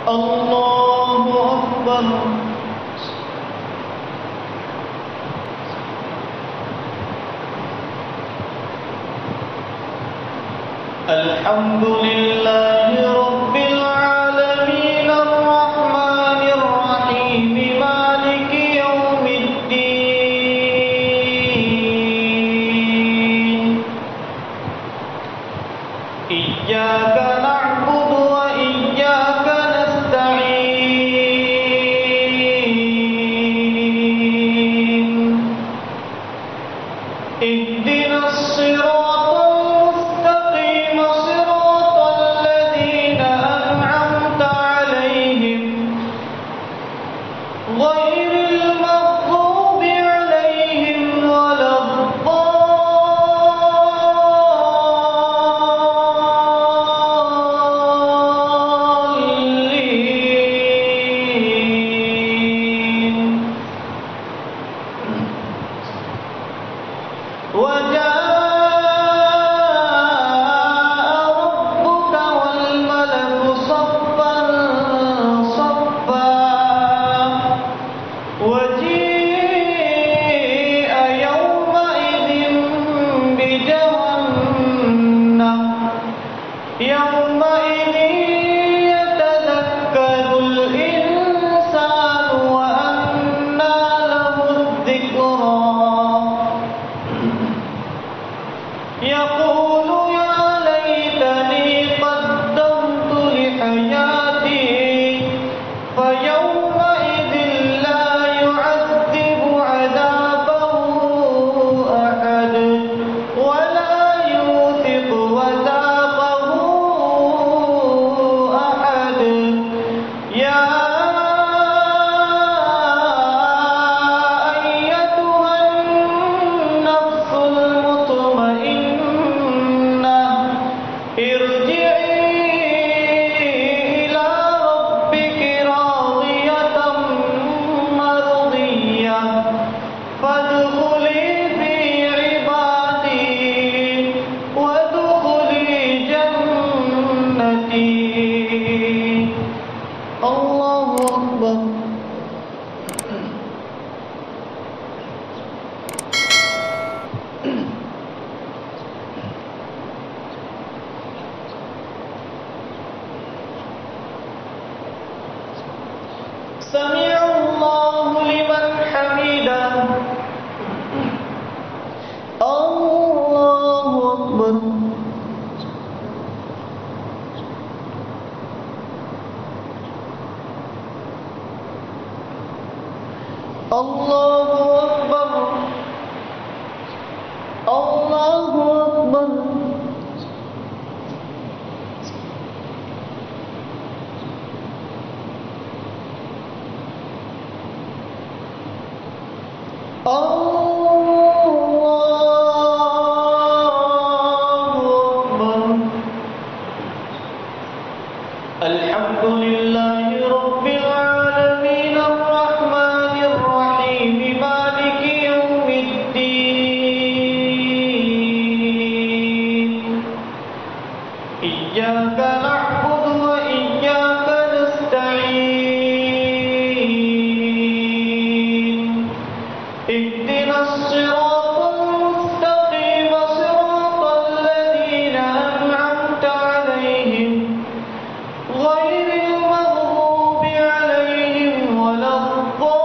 الله أكبر. الحمد لله رب العالمين الرحمن الرحيم مالك يوم الدين إياك نعبد وإياك نستعين اهدنا الصراط المستقيم صراط الذين أنعمت عليهم غير المغضوب عليهم ولا الضالين. وجاء ربك والملك صفا صفا وجيء يومئذ بجهنم يومئذ يتذكر الإنسان وأنى له الذكرى يقول يا ليتني قدمت لحياتي فيومئذ لا يعذب عذابه أحد ولا يوثق وثاقه أحد. يا أيتها النفس المطمئنة ارجعي إلى ربك راضية مرضية فادخلي في عبادي وادخلي جنتي. الله أكبر. سمع الله لمن حمده. الله أكبر. الله أكبر. الله أكبر. الحمد لله رب العالمين الرحمن الرحيم مالك يوم الدين إياك نعبد وإياك نستعين اهدنا الصراط المستقيم صراط الذين أنعمت عليهم غير المغضوب عليهم ولا الضالين.